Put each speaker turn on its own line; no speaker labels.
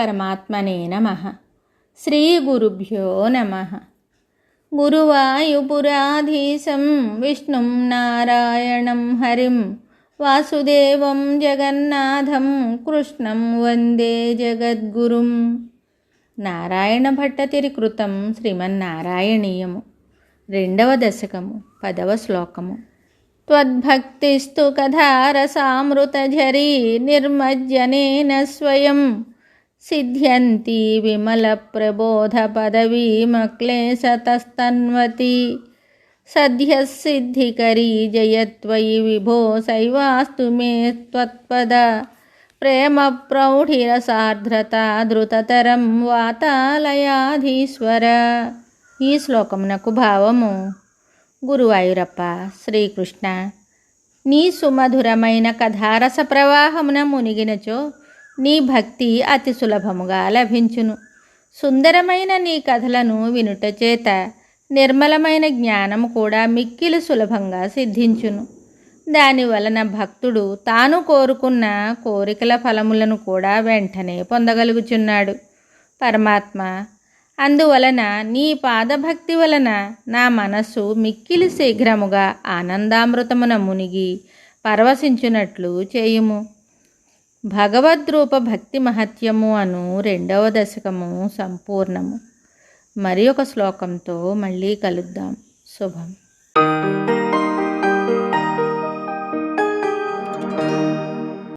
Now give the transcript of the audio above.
పరమాత్మనే నమః. శ్రీ గురుభ్యో నమః. గురువాయుపురాధీశం విష్ణుం నారాయణం హరిం వాసుదేవం జగన్నాథం కృష్ణం వందే జగద్గురుం. నారాయణ భట్టతిరి కృతం శ్రీమన్నారాయణీయము. 2వ దశకము 10వ శ్లోకము. త్వద్భక్తిస్తు కథారసామృతఝరీ నిర్మజ్జనేన స్వయం సిద్ధ్యంతి విమల ప్రబోధ పదవీమక్లేశతస్తన్వతి. సద్యసిద్ధికరీ జయత్వయి విభో శైవాస్తు మే త్వత్పద ప్రేమ ప్రౌఢిరసార్ధ్రత ధృతతరం వాతాలయాధీశ్వర. ఈ శ్లోకమునకు భావము: గురువాయూరప్ప శ్రీకృష్ణ, నీ సుమధురమైన కథారస ప్రవాహమున మునిగినచో నీ భక్తి అతి సులభముగా లభించును. సుందరమైన నీ కథలను వినుట చేత నిర్మలమైన జ్ఞానము కూడా మిక్కిలి సులభంగా సిద్ధించును. దానివలన భక్తుడు తాను కోరుకున్న కోరికల ఫలములను కూడా వెంటనే పొందగలుగుచున్నాడు. పరమాత్మ, అందువలన నీ పాదభక్తి వలన నా మనస్సు మిక్కిలి శీఘ్రముగా ఆనందామృతమున మునిగి పరవశించునట్లు చేయుము. భగవద్రూప భక్తి మహత్యము అను 2వ దశకము సంపూర్ణము. మరి ఒక శ్లోకంతో మళ్ళీ కలుద్దాం. శుభం.